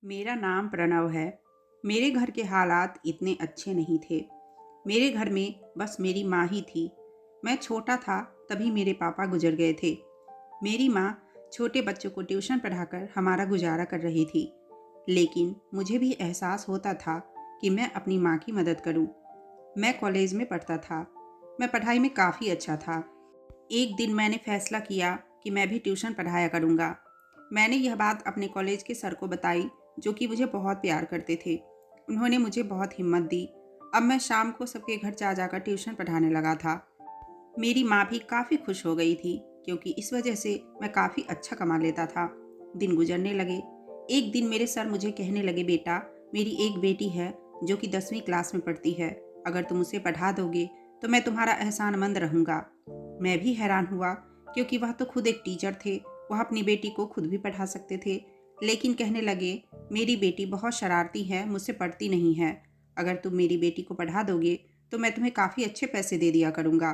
मेरा नाम प्रणव है। मेरे घर के हालात इतने अच्छे नहीं थे। मेरे घर में बस मेरी माँ ही थी। मैं छोटा था तभी मेरे पापा गुजर गए थे। मेरी माँ छोटे बच्चों को ट्यूशन पढ़ाकर हमारा गुजारा कर रही थी। लेकिन मुझे भी एहसास होता था कि मैं अपनी माँ की मदद करूँ। मैं कॉलेज में पढ़ता था। मैं पढ़ाई में काफ़ी अच्छा था। एक दिन मैंने फैसला किया कि मैं भी ट्यूशन पढ़ाया करूँगा। मैंने यह बात अपने कॉलेज के सर को बताई, जो कि मुझे बहुत प्यार करते थे। उन्होंने मुझे बहुत हिम्मत दी। अब मैं शाम को सबके घर जा जाकर ट्यूशन पढ़ाने लगा था। मेरी माँ भी काफ़ी खुश हो गई थी, क्योंकि इस वजह से मैं काफ़ी अच्छा कमा लेता था। दिन गुजरने लगे। एक दिन मेरे सर मुझे कहने लगे, बेटा, मेरी एक बेटी है जो कि 10वीं क्लास में पढ़ती है। अगर तुम उसे पढ़ा दोगे तो मैं तुम्हारा एहसानमंद रहूँगा। मैं भी हैरान हुआ, क्योंकि वह तो खुद एक टीचर थे। वह अपनी बेटी को खुद भी पढ़ा सकते थे। लेकिन कहने लगे, मेरी बेटी बहुत शरारती है, मुझसे पढ़ती नहीं है। अगर तुम मेरी बेटी को पढ़ा दोगे तो मैं तुम्हें काफ़ी अच्छे पैसे दे दिया करूँगा।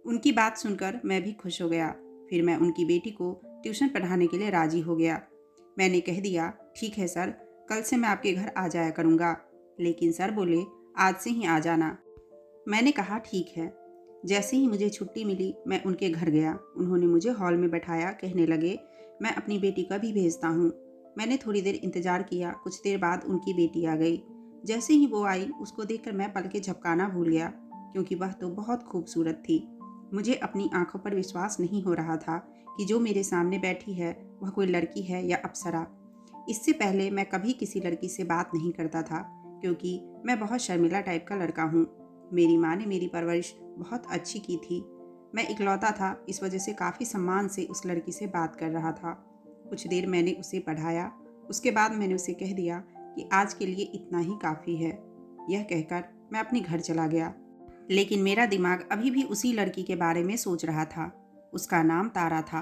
उनकी बात सुनकर मैं भी खुश हो गया। फिर मैं उनकी बेटी को ट्यूशन पढ़ाने के लिए राजी हो गया। मैंने कह दिया, ठीक है सर, कल से मैं आपके घर आ जाया करूँगा। लेकिन सर बोले, आज से ही आ जाना। मैंने कहा, ठीक है। जैसे ही मुझे छुट्टी मिली मैं उनके घर गया। उन्होंने मुझे हॉल में बैठाया। कहने लगे, मैं अपनी बेटी का भी भेजता हूँ। मैंने थोड़ी देर इंतजार किया। कुछ देर बाद उनकी बेटी आ गई। जैसे ही वो आई, उसको देखकर मैं पल के झपकाना भूल गया, क्योंकि वह तो बहुत खूबसूरत थी। मुझे अपनी आंखों पर विश्वास नहीं हो रहा था कि जो मेरे सामने बैठी है वह कोई लड़की है या अप्सरा। इससे पहले मैं कभी किसी लड़की से बात नहीं करता था, क्योंकि मैं बहुत शर्मिला टाइप का लड़का हूँ। मेरी माँ ने मेरी परवरिश बहुत अच्छी की थी। मैं इकलौता था, इस वजह से काफ़ी सम्मान से उस लड़की से बात कर रहा था। कुछ देर मैंने उसे पढ़ाया। उसके बाद मैंने उसे कह दिया कि आज के लिए इतना ही काफ़ी है। यह कहकर मैं अपने घर चला गया। लेकिन मेरा दिमाग अभी भी उसी लड़की के बारे में सोच रहा था। उसका नाम तारा था।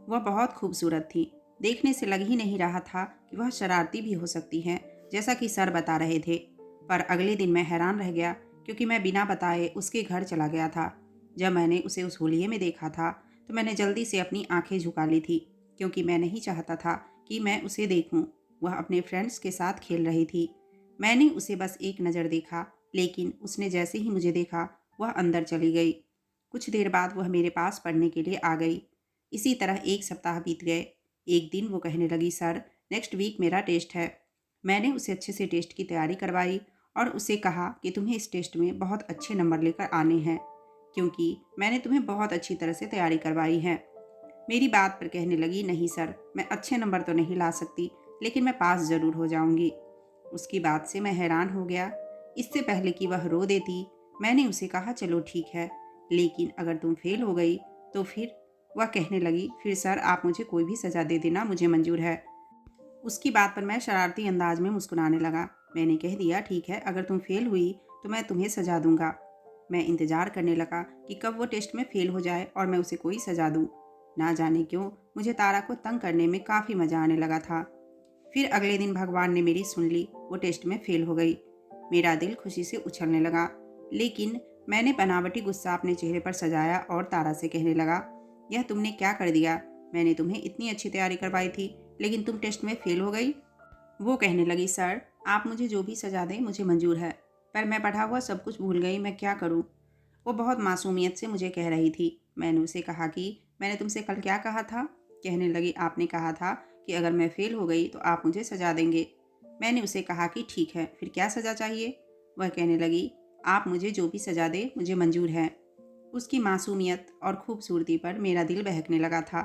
वह बहुत खूबसूरत थी। देखने से लग ही नहीं रहा था कि वह शरारती भी हो सकती है, जैसा कि सर बता रहे थे। पर अगले दिन मैं हैरान रह गया, क्योंकि मैं बिना बताए उसके घर चला गया था। जब मैंने उसे उस होलिये में देखा था तो मैंने जल्दी से अपनी आंखें झुका ली थी, क्योंकि मैं नहीं चाहता था कि मैं उसे देखूं। वह अपने फ्रेंड्स के साथ खेल रही थी। मैंने उसे बस एक नज़र देखा, लेकिन उसने जैसे ही मुझे देखा वह अंदर चली गई। कुछ देर बाद वह मेरे पास पढ़ने के लिए आ गई। इसी तरह एक सप्ताह बीत गए। एक दिन वो कहने लगी, सर, नेक्स्ट वीक मेरा टेस्ट है। मैंने उसे अच्छे से टेस्ट की तैयारी करवाई और उसे कहा कि तुम्हें इस टेस्ट में बहुत अच्छे नंबर लेकर आने हैं, क्योंकि मैंने तुम्हें बहुत अच्छी तरह से तैयारी करवाई है। मेरी बात पर कहने लगी, नहीं सर, मैं अच्छे नंबर तो नहीं ला सकती, लेकिन मैं पास ज़रूर हो जाऊंगी। उसकी बात से मैं हैरान हो गया। इससे पहले कि वह रो देती, मैंने उसे कहा, चलो ठीक है, लेकिन अगर तुम फेल हो गई तो फिर? वह कहने लगी, फिर सर आप मुझे कोई भी सज़ा दे देना, मुझे मंजूर है। उसकी बात पर मैं शरारती अंदाज में मुस्कुराने लगा। मैंने कह दिया, ठीक है, अगर तुम फेल हुई तो मैं तुम्हें सजा दूंगा। मैं इंतज़ार करने लगा कि कब वो टेस्ट में फेल हो जाए और मैं उसे कोई सजा दूं। ना जाने क्यों मुझे तारा को तंग करने में काफ़ी मज़ा आने लगा था। फिर अगले दिन भगवान ने मेरी सुन ली। वो टेस्ट में फेल हो गई। मेरा दिल खुशी से उछलने लगा, लेकिन मैंने बनावटी गुस्सा अपने चेहरे पर सजाया और तारा से कहने लगा, यह तुमने क्या कर दिया? मैंने तुम्हें इतनी अच्छी तैयारी करवाई थी, लेकिन तुम टेस्ट में फेल हो गई। वो कहने लगी, सर आप मुझे जो भी सजा दें मुझे मंजूर है, पर मैं पढ़ा हुआ सब कुछ भूल गई, मैं क्या करूं? वो बहुत मासूमियत से मुझे कह रही थी। मैंने उसे कहा कि मैंने तुमसे कल क्या कहा था? कहने लगी, आपने कहा था कि अगर मैं फेल हो गई तो आप मुझे सजा देंगे। मैंने उसे कहा कि ठीक है, फिर क्या सज़ा चाहिए? वह कहने लगी, आप मुझे जो भी सजा दे मुझे मंजूर है। उसकी मासूमियत और खूबसूरती पर मेरा दिल बहकने लगा था।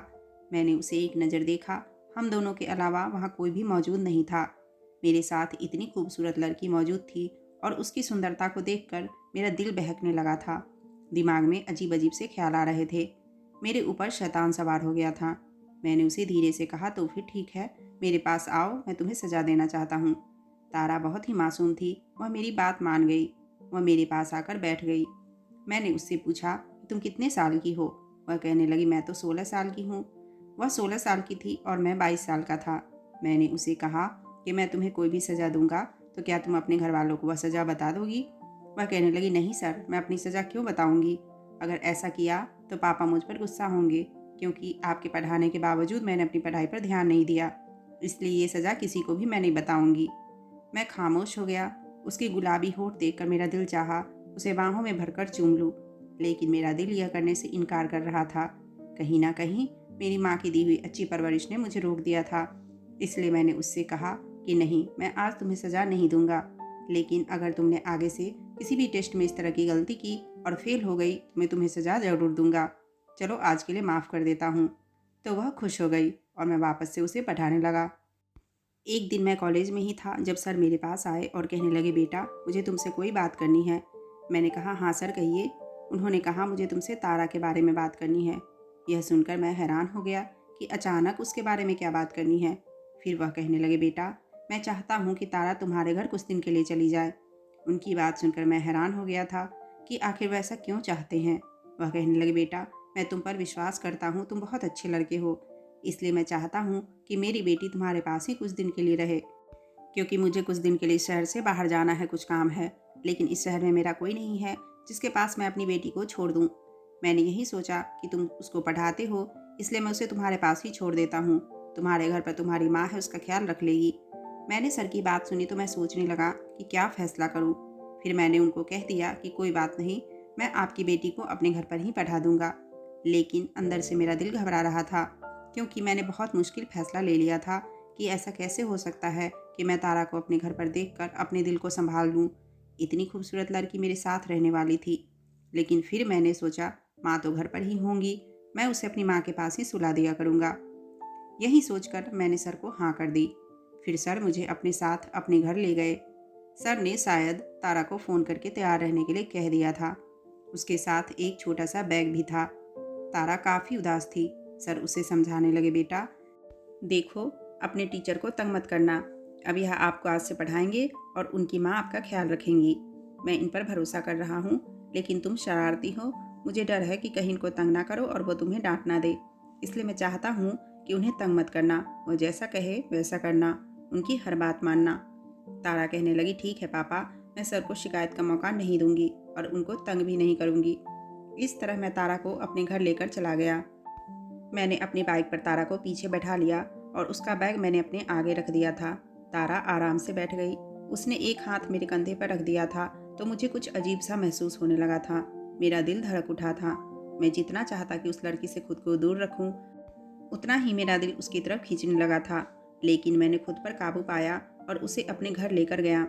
मैंने उसे एक नज़र देखा। हम दोनों के अलावा वहाँ कोई भी मौजूद नहीं था। मेरे साथ इतनी खूबसूरत लड़की मौजूद थी और उसकी सुंदरता को देखकर मेरा दिल बहकने लगा था। दिमाग में अजीब अजीब से ख्याल आ रहे थे। मेरे ऊपर शैतान सवार हो गया था। मैंने उसे धीरे से कहा, तो फिर ठीक है, मेरे पास आओ, मैं तुम्हें सजा देना चाहता हूँ। तारा बहुत ही मासूम थी। वह मेरी बात मान गई। वह मेरे पास आकर बैठ गई। मैंने उससे पूछा, तुम कितने साल की हो? वह कहने लगी, मैं तो 16 साल की हूँ। वह 16 साल की थी और मैं 22 साल का था। मैंने उसे कहा कि मैं तुम्हें कोई भी सज़ा दूंगा तो क्या तुम अपने घर वालों को वह सज़ा बता दोगी? वह कहने लगी, नहीं सर, मैं अपनी सज़ा क्यों बताऊंगी? अगर ऐसा किया तो पापा मुझ पर गुस्सा होंगे, क्योंकि आपके पढ़ाने के बावजूद मैंने अपनी पढ़ाई पर ध्यान नहीं दिया। इसलिए ये सज़ा किसी को भी मैं नहीं बताऊंगी। मैं खामोश हो गया। उसके गुलाबी होठ देखकर मेरा दिल चाहा उसे बाहों में भरकर चूम लूं, लेकिन मेरा दिल यह करने से इनकार कर रहा था। कहीं ना कहीं मेरी माँ की दी हुई अच्छी परवरिश ने मुझे रोक दिया था। इसलिए मैंने उससे कहा कि नहीं, मैं आज तुम्हें सज़ा नहीं दूंगा, लेकिन अगर तुमने आगे से किसी भी टेस्ट में इस तरह की गलती की और फेल हो गई तो मैं तुम्हें सज़ा ज़रूर दूंगा। चलो आज के लिए माफ़ कर देता हूँ। तो वह खुश हो गई और मैं वापस से उसे पढ़ाने लगा। एक दिन मैं कॉलेज में ही था जब सर मेरे पास आए और कहने लगे, बेटा मुझे तुमसे कोई बात करनी है। मैंने कहा, हाँ सर कहिए। उन्होंने कहा, मुझे तुमसे तारा के बारे में बात करनी है। यह सुनकर मैं हैरान हो गया कि अचानक उसके बारे में क्या बात करनी है। फिर वह कहने लगे, बेटा मैं चाहता हूँ कि तारा तुम्हारे घर कुछ दिन के लिए चली जाए। उनकी बात सुनकर मैं हैरान हो गया था कि आखिर वह ऐसा क्यों चाहते हैं। वह कहने लगे, बेटा मैं तुम पर विश्वास करता हूँ, तुम बहुत अच्छे लड़के हो, इसलिए मैं चाहता हूँ कि मेरी बेटी तुम्हारे पास ही कुछ दिन के लिए रहे, क्योंकि मुझे कुछ दिन के लिए इस शहर से बाहर जाना है, कुछ काम है। लेकिन इस शहर में मेरा कोई नहीं है जिसके पास मैं अपनी बेटी को छोड़ दूँ। मैंने यही सोचा कि तुम उसको पढ़ाते हो, इसलिए मैं उसे तुम्हारे पास ही छोड़ देता हूँ। तुम्हारे घर पर तुम्हारी माँ है, उसका ख्याल रख लेगी। मैंने सर की बात सुनी तो मैं सोचने लगा कि क्या फैसला करूँ। फिर मैंने उनको कह दिया कि कोई बात नहीं, मैं आपकी बेटी को अपने घर पर ही पढ़ा दूंगा। लेकिन अंदर से मेरा दिल घबरा रहा था, क्योंकि मैंने बहुत मुश्किल फैसला ले लिया था कि ऐसा कैसे हो सकता है कि मैं तारा को अपने घर पर देखकर अपने दिल को संभाल लूँ। इतनी खूबसूरत लड़की मेरे साथ रहने वाली थी। लेकिन फिर मैंने सोचा, माँ तो घर पर ही होंगी, मैं उसे अपनी माँ के पास ही सुला दिया करूँगा। यही सोचकर मैंने सर को हाँ कर दी। फिर सर मुझे अपने साथ अपने घर ले गए। सर ने शायद तारा को फ़ोन करके तैयार रहने के लिए कह दिया था। उसके साथ एक छोटा सा बैग भी था। तारा काफ़ी उदास थी। सर उसे समझाने लगे, बेटा देखो, अपने टीचर को तंग मत करना। अब यह आपको आज से पढ़ाएंगे और उनकी माँ आपका ख्याल रखेंगी। मैं इन पर भरोसा कर रहा हूँ, लेकिन तुम शरारती हो। मुझे डर है कि कहीं इनको तंग ना करो और वो तुम्हें डांट ना दे। इसलिए मैं चाहता हूँ कि उन्हें तंग मत करना। वो जैसा कहे वैसा करना, उनकी हर बात मानना। तारा कहने लगी, ठीक है पापा, मैं सर को शिकायत का मौका नहीं दूंगी और उनको तंग भी नहीं करूंगी। इस तरह मैं तारा को अपने घर लेकर चला गया। मैंने अपनी बाइक पर तारा को पीछे बैठा लिया और उसका बैग मैंने अपने आगे रख दिया था। तारा आराम से बैठ गई। उसने एक हाथ मेरे कंधे पर रख दिया था तो मुझे कुछ अजीब सा महसूस होने लगा था। मेरा दिल धड़क उठा था। मैं जितना चाहता कि उस लड़की से खुद को दूर रखूं, उतना ही मेरा दिल उसकी तरफ खींचने लगा था। लेकिन मैंने खुद पर काबू पाया और उसे अपने घर लेकर गया।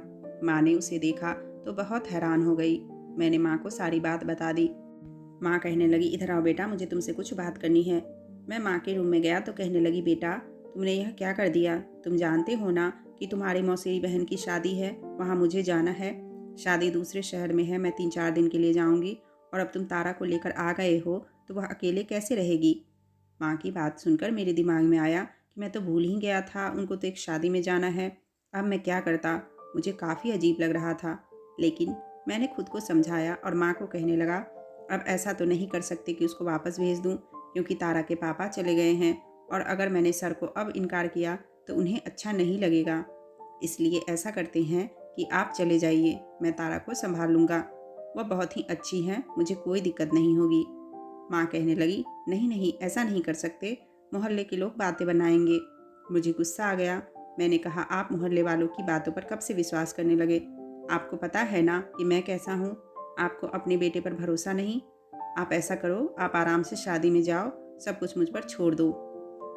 माँ ने उसे देखा तो बहुत हैरान हो गई। मैंने माँ को सारी बात बता दी। माँ कहने लगी, इधर आओ बेटा, मुझे तुमसे कुछ बात करनी है। मैं माँ के रूम में गया तो कहने लगी, बेटा तुमने यह क्या कर दिया? तुम जानते हो ना कि तुम्हारी मौसेरी बहन की शादी है, वहाँ मुझे जाना है। शादी दूसरे शहर में है, मैं 3-4 दिन के लिए जाऊँगी, और अब तुम तारा को लेकर आ गए हो तो वह अकेले कैसे रहेगी? माँ की बात सुनकर मेरे दिमाग में आया कि मैं तो भूल ही गया था, उनको तो एक शादी में जाना है। अब मैं क्या करता? मुझे काफ़ी अजीब लग रहा था। लेकिन मैंने खुद को समझाया और माँ को कहने लगा, अब ऐसा तो नहीं कर सकते कि उसको वापस भेज दूँ, क्योंकि तारा के पापा चले गए हैं और अगर मैंने सर को अब इनकार किया तो उन्हें अच्छा नहीं लगेगा। इसलिए ऐसा करते हैं कि आप चले जाइए, मैं तारा को संभाल लूँगा। वह बहुत ही अच्छी है, मुझे कोई दिक्कत नहीं होगी। माँ कहने लगी, नहीं नहीं, ऐसा नहीं कर सकते, मोहल्ले के लोग बातें बनाएंगे। मुझे गुस्सा आ गया। मैंने कहा, आप मोहल्ले वालों की बातों पर कब से विश्वास करने लगे? आपको पता है ना कि मैं कैसा हूँ? आपको अपने बेटे पर भरोसा नहीं? आप ऐसा करो, आप आराम से शादी में जाओ, सब कुछ मुझ पर छोड़ दो।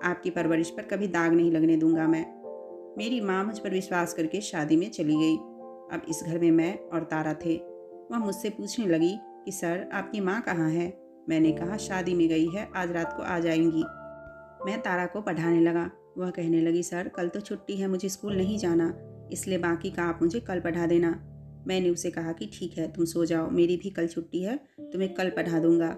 आपकी परवरिश पर कभी दाग नहीं लगने दूंगा मैं। मेरी माँ मुझ पर विश्वास करके शादी में चली गई। अब इस घर में मैं और तारा थे। वह मुझसे पूछने लगी कि सर आपकी माँ कहाँ है? मैंने कहा, शादी में गई है, आज रात को आ जाएंगी। मैं तारा को पढ़ाने लगा। वह कहने लगी, सर कल तो छुट्टी है, मुझे स्कूल नहीं जाना, इसलिए बाकी का आप मुझे कल पढ़ा देना। मैंने उसे कहा कि ठीक है, तुम सो जाओ, मेरी भी कल छुट्टी है, तुम्हें कल पढ़ा दूंगा।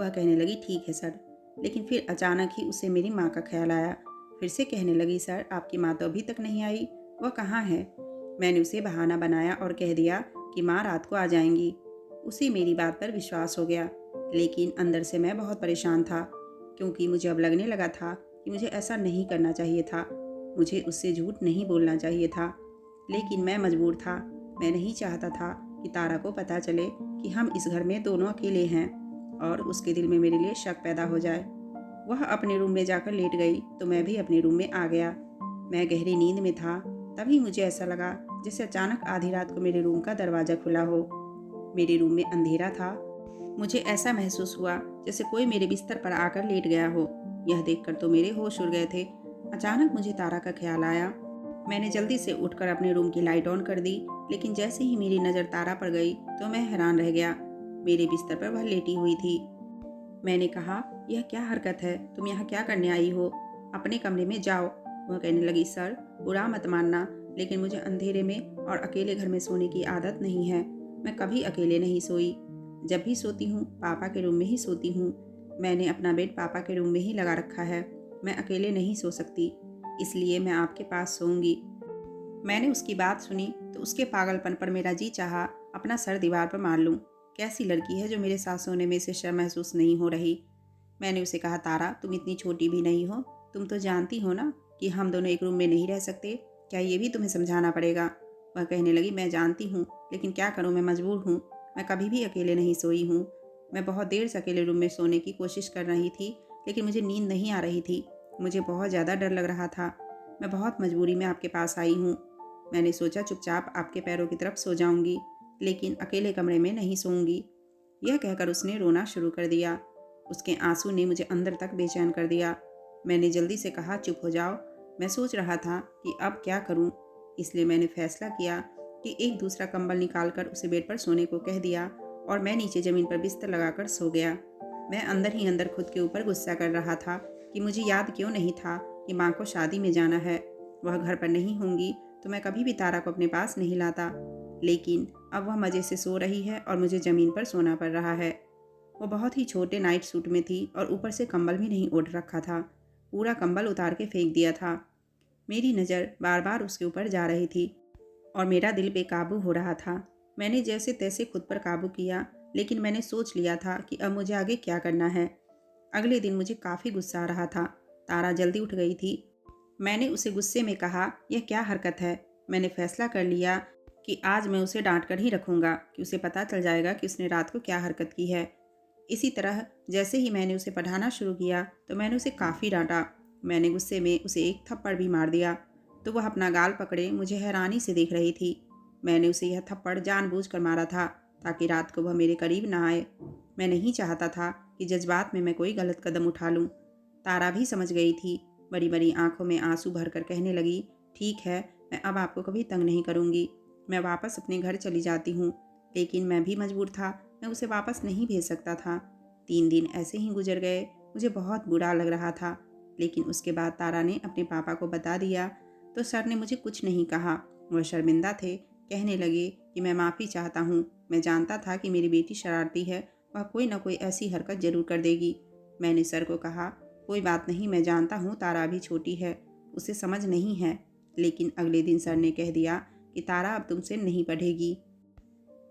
वह कहने लगी, ठीक है सर। लेकिन फिर अचानक ही उसे मेरी माँ का ख्याल आया। फिर से कहने लगी, सर आपकी माँ तो अभी तक नहीं आई, वह कहाँ है? मैंने उसे बहाना बनाया और कह दिया कि माँ रात को आ जाएंगी। उसे मेरी बात पर विश्वास हो गया, लेकिन अंदर से मैं बहुत परेशान था, क्योंकि मुझे अब लगने लगा था कि मुझे ऐसा नहीं करना चाहिए था। मुझे उससे झूठ नहीं बोलना चाहिए था, लेकिन मैं मजबूर था। मैं नहीं चाहता था कि तारा को पता चले कि हम इस घर में दोनों अकेले हैं और उसके दिल में मेरे लिए शक पैदा हो जाए। वह अपने रूम में जाकर लेट गई तो मैं भी अपने रूम में आ गया। मैं गहरी नींद में था, तभी मुझे ऐसा लगा जैसे अचानक आधी रात को मेरे रूम का दरवाज़ा खुला हो। मेरे रूम में अंधेरा था। मुझे ऐसा महसूस हुआ जैसे कोई मेरे बिस्तर पर आकर लेट गया हो। यह देखकर तो मेरे होश उड़ गए थे। अचानक मुझे तारा का ख्याल आया। मैंने जल्दी से उठकर अपने रूम की लाइट ऑन कर दी, लेकिन जैसे ही मेरी नज़र तारा पर गई तो मैं हैरान रह गया। मेरे बिस्तर पर वह लेटी हुई थी। मैंने कहा, यह क्या हरकत है? तुम यहाँ क्या करने आई हो? अपने कमरे में जाओ। वह कहने लगी, सर बुरा मत मानना, लेकिन मुझे अंधेरे में और अकेले घर में सोने की आदत नहीं है। मैं कभी अकेले नहीं सोई। जब भी सोती हूँ पापा के रूम में ही सोती हूँ। मैंने अपना बेड पापा के रूम में ही लगा रखा है। मैं अकेले नहीं सो सकती, इसलिए मैं आपके पास सोऊंगी। मैंने उसकी बात सुनी तो उसके पागलपन पर मेरा जी चाहा अपना सर दीवार पर मार लूं। कैसी लड़की है जो मेरे साथ सोने में इसे शर्म महसूस नहीं हो रही। मैंने उसे कहा, तारा तुम इतनी छोटी भी नहीं हो। तुम तो जानती हो ना कि हम दोनों एक रूम में नहीं रह सकते। क्या ये भी तुम्हें समझाना पड़ेगा? वह कहने लगी, मैं जानती हूँ, लेकिन क्या करूँ, मैं मजबूर हूँ। मैं कभी भी अकेले नहीं सोई हूँ। मैं बहुत देर से अकेले रूम में सोने की कोशिश कर रही थी, लेकिन मुझे नींद नहीं आ रही थी। मुझे बहुत ज़्यादा डर लग रहा था। मैं बहुत मजबूरी में आपके पास आई हूँ। मैंने सोचा चुपचाप आपके पैरों की तरफ सो जाऊंगी, लेकिन अकेले कमरे में नहीं सोऊंगी। यह कहकर उसने रोना शुरू कर दिया। उसके आंसू ने मुझे अंदर तक बेचैन कर दिया। मैंने जल्दी से कहा, चुप हो जाओ। मैं सोच रहा था कि अब क्या करूं, इसलिए मैंने फैसला किया कि एक दूसरा कंबल निकालकर उसे बेड पर सोने को कह दिया और मैं नीचे ज़मीन पर बिस्तर लगाकर सो गया। मैं अंदर ही अंदर खुद के ऊपर गुस्सा कर रहा था कि मुझे याद क्यों नहीं था कि माँ को शादी में जाना है। वह घर पर नहीं होंगी तो मैं कभी भी तारा को अपने पास नहीं लाता, लेकिन अब वह मज़े से सो रही है और मुझे ज़मीन पर सोना पड़ रहा है। वो बहुत ही छोटे नाइट सूट में थी और ऊपर से कंबल भी नहीं ओढ़ रखा था। पूरा कंबल उतार के फेंक दिया था। मेरी नज़र बार बार उसके ऊपर जा रही थी और मेरा दिल बेकाबू हो रहा था। मैंने जैसे तैसे खुद पर काबू किया, लेकिन मैंने सोच लिया था कि अब मुझे आगे क्या करना है। अगले दिन मुझे काफ़ी गुस्सा आ रहा था। तारा जल्दी उठ गई थी। मैंने उसे गुस्से में कहा, यह क्या हरकत है? मैंने फैसला कर लिया कि आज मैं उसे डांट कर ही रखूँगा, कि उसे पता चल जाएगा कि उसने रात को क्या हरकत की है। इसी तरह जैसे ही मैंने उसे पढ़ाना शुरू किया तो मैंने उसे काफ़ी डांटा। मैंने गुस्से में उसे एक थप्पड़ भी मार दिया तो वह अपना गाल पकड़े मुझे हैरानी से देख रही थी। मैंने उसे यह थप्पड़ जानबूझकर मारा था ताकि रात को वह मेरे करीब ना आए। मैं नहीं चाहता था कि जज्बात में मैं कोई गलत कदम उठा लूँ। तारा भी समझ गई थी। बड़ी बड़ी आंखों में आंसू भरकर कहने लगी, ठीक है, मैं अब आपको कभी तंग नहीं करूँगी। मैं वापस अपने घर चली जाती हूँ। लेकिन मैं भी मजबूर था, मैं उसे वापस नहीं भेज सकता था। 3 दिन ऐसे ही गुजर गए। मुझे बहुत बुरा लग रहा था, लेकिन उसके बाद तारा ने अपने पापा को बता दिया तो सर ने मुझे कुछ नहीं कहा। वह शर्मिंदा थे। कहने लगे कि मैं माफ़ी चाहता हूँ। मैं जानता था कि मेरी बेटी शरारती है, वह कोई ना कोई ऐसी हरकत ज़रूर कर देगी। मैंने सर को कहा, कोई बात नहीं, मैं जानता हूँ तारा अभी छोटी है, उसे समझ नहीं है। लेकिन अगले दिन सर ने कह दिया कि तारा अब तुमसे नहीं पढ़ेगी।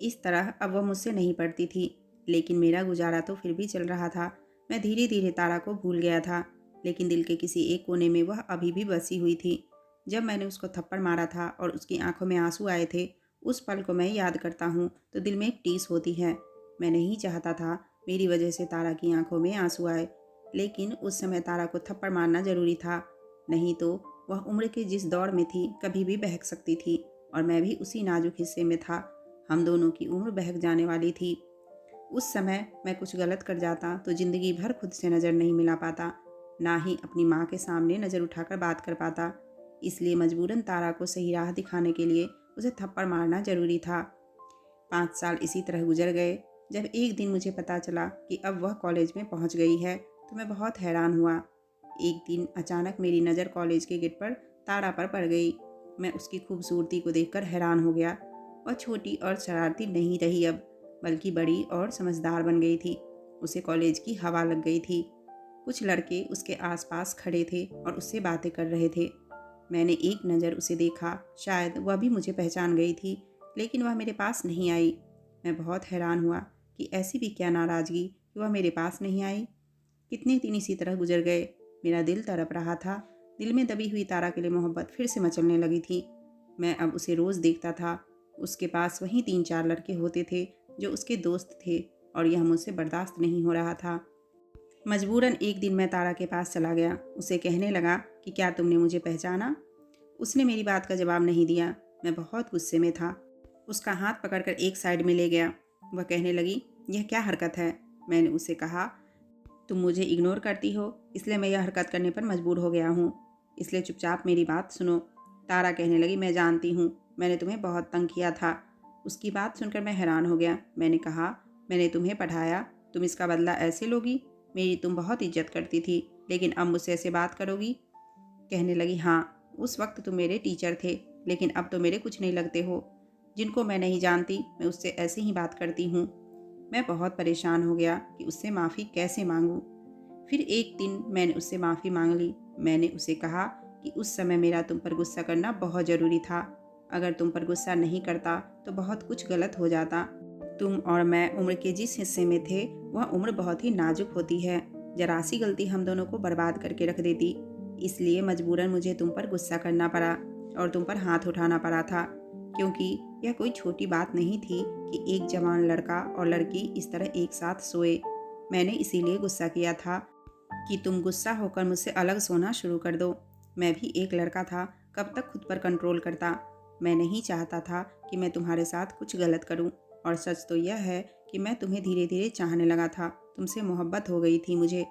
इस तरह अब वह मुझसे नहीं पढ़ती थी, लेकिन मेरा गुजारा तो फिर भी चल रहा था। मैं धीरे धीरे तारा को भूल गया था, लेकिन दिल के किसी एक कोने में वह अभी भी बसी हुई थी। जब मैंने उसको थप्पड़ मारा था और उसकी आंखों में आंसू आए थे, उस पल को मैं याद करता हूँ तो दिल में एक टीस होती है। मैं नहीं चाहता था मेरी वजह से तारा की आंखों में आंसू आए, लेकिन उस समय तारा को थप्पड़ मारना ज़रूरी था। नहीं तो वह उम्र के जिस दौर में थी कभी भी बहक सकती थी, और मैं भी उसी नाजुक हिस्से में था। हम दोनों की उम्र बहक जाने वाली थी। उस समय मैं कुछ गलत कर जाता तो ज़िंदगी भर खुद से नज़र नहीं मिला पाता, ना ही अपनी माँ के सामने नज़र उठाकर बात कर पाता। इसलिए मजबूरन तारा को सही राह दिखाने के लिए उसे थप्पड़ मारना ज़रूरी था। 5 साल इसी तरह गुजर गए। जब एक दिन मुझे पता चला कि अब वह कॉलेज में पहुंच गई है तो मैं बहुत हैरान हुआ। एक दिन अचानक मेरी नज़र कॉलेज के गेट पर तारा पर पड़ गई। मैं उसकी खूबसूरती को देखकर हैरान हो गया। वह छोटी और शरारती नहीं रही अब, बल्कि बड़ी और समझदार बन गई थी। उसे कॉलेज की हवा लग गई थी। कुछ लड़के उसके आसपास खड़े थे और उससे बातें कर रहे थे। मैंने एक नज़र उसे देखा, शायद वह भी मुझे पहचान गई थी, लेकिन वह मेरे पास नहीं आई। मैं बहुत हैरान हुआ कि ऐसी भी क्या नाराज़गी कि वह मेरे पास नहीं आई। कितने दिन इसी तरह गुजर गए। मेरा दिल तड़प रहा था। दिल में दबी हुई तारा के लिए मोहब्बत फिर से मचलने लगी थी। मैं अब उसे रोज़ देखता था। उसके पास वहीं 3-4 लड़के होते थे जो उसके दोस्त थे, और यह मुझसे बर्दाश्त नहीं हो रहा था। मजबूरन एक दिन मैं तारा के पास चला गया। उसे कहने लगा कि क्या तुमने मुझे पहचाना? उसने मेरी बात का जवाब नहीं दिया। मैं बहुत गुस्से में था। उसका हाथ पकड़कर एक साइड में ले गया। वह कहने लगी, यह क्या हरकत है? मैंने उसे कहा, तुम मुझे इग्नोर करती हो, इसलिए मैं यह हरकत करने पर मजबूर हो गया हूँ, इसलिए चुपचाप मेरी बात सुनो। तारा कहने लगी, मैं जानती हूँ, मैंने तुम्हें बहुत तंग किया था। उसकी बात सुनकर मैं हैरान हो गया। मैंने कहा, मैंने तुम्हें पढ़ाया, तुम इसका बदला ऐसे लोगी? मेरी तुम बहुत इज्जत करती थी, लेकिन अब मुझसे ऐसे बात करोगी? कहने लगी, हाँ, उस वक्त तुम मेरे टीचर थे, लेकिन अब तो मेरे कुछ नहीं लगते हो। जिनको मैं नहीं जानती मैं उससे ऐसे ही बात करती हूँ। मैं बहुत परेशान हो गया कि उससे माफ़ी कैसे मांगूं। फिर एक दिन मैंने उससे माफ़ी मांग ली। मैंने उसे कहा कि उस समय मेरा तुम पर गुस्सा करना बहुत ज़रूरी था। अगर तुम पर गुस्सा नहीं करता तो बहुत कुछ गलत हो जाता। तुम और मैं उम्र के जिस हिस्से में थे वह उम्र बहुत ही नाजुक होती है। जरा सी गलती हम दोनों को बर्बाद करके रख देती। इसलिए मजबूरन मुझे तुम पर गुस्सा करना पड़ा और तुम पर हाथ उठाना पड़ा था, क्योंकि यह कोई छोटी बात नहीं थी कि एक जवान लड़का और लड़की इस तरह एक साथ सोए। मैंने इसीलिए गुस्सा किया था कि तुम गुस्सा होकर मुझसे अलग सोना शुरू कर दो। मैं भी एक लड़का था, कब तक खुद पर कंट्रोल करता। मैं नहीं चाहता था कि मैं तुम्हारे साथ कुछ गलत करूं, और सच तो यह है कि मैं तुम्हें धीरे धीरे चाहने लगा था। तुमसे मोहब्बत हो गई थी मुझे।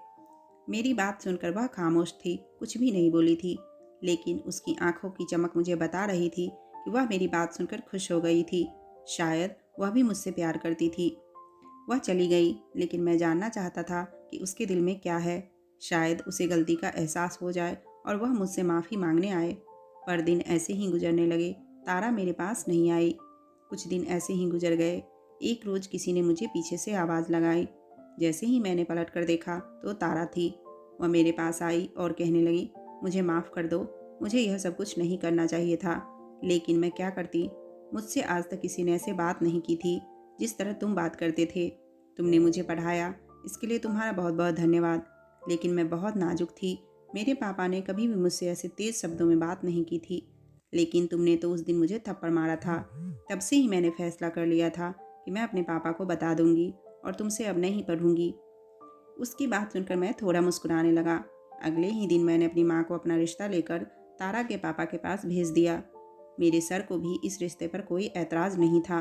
मेरी बात सुनकर वह खामोश थी, कुछ भी नहीं बोली थी, लेकिन उसकी आंखों की चमक मुझे बता रही थी कि वह मेरी बात सुनकर खुश हो गई थी। शायद वह भी मुझसे प्यार करती थी। वह चली गई, लेकिन मैं जानना चाहता था कि उसके दिल में क्या है। शायद उसे गलती का एहसास हो जाए और वह मुझसे माफ़ी मांगने आए। पर दिन ऐसे ही गुजरने लगे। तारा मेरे पास नहीं आई। कुछ दिन ऐसे ही गुजर गए। एक रोज़ किसी ने मुझे पीछे से आवाज़ लगाई। जैसे ही मैंने पलट कर देखा तो तारा थी। वह मेरे पास आई और कहने लगी, मुझे माफ़ कर दो, मुझे यह सब कुछ नहीं करना चाहिए था, लेकिन मैं क्या करती। मुझसे आज तक किसी ने ऐसे बात नहीं की थी जिस तरह तुम बात करते थे। तुमने मुझे पढ़ाया, इसके लिए तुम्हारा बहुत बहुत धन्यवाद। लेकिन मैं बहुत नाजुक थी। मेरे पापा ने कभी भी मुझसे ऐसे तेज़ शब्दों में बात नहीं की थी, लेकिन तुमने तो उस दिन मुझे थप्पड़ मारा था। तब से ही मैंने फैसला कर लिया था कि मैं अपने पापा को बता दूंगी और तुमसे अब नहीं पढ़ूंगी। उसकी बात सुनकर मैं थोड़ा मुस्कुराने लगा। अगले ही दिन मैंने अपनी माँ को अपना रिश्ता लेकर तारा के पापा के पास भेज दिया। मेरे सर को भी इस रिश्ते पर कोई ऐतराज़ नहीं था।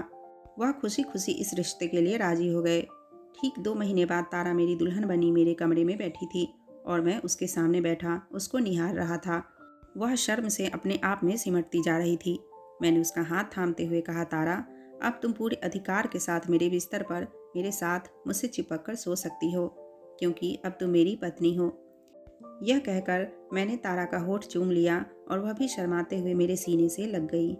वह खुशी खुशी इस रिश्ते के लिए राजी हो गए। ठीक 2 महीने बाद तारा मेरी दुल्हन बनी मेरे कमरे में बैठी थी और मैं उसके सामने बैठा उसको निहार रहा था। वह शर्म से अपने आप में सिमटती जा रही थी। मैंने उसका हाथ थामते हुए कहा, तारा, अब तुम पूरे अधिकार के साथ मेरे बिस्तर पर मेरे साथ मुझसे चिपक कर सो सकती हो, क्योंकि अब तुम मेरी पत्नी हो। यह कहकर मैंने तारा का होठ चूम लिया और वह भी शर्माते हुए मेरे सीने से लग गई।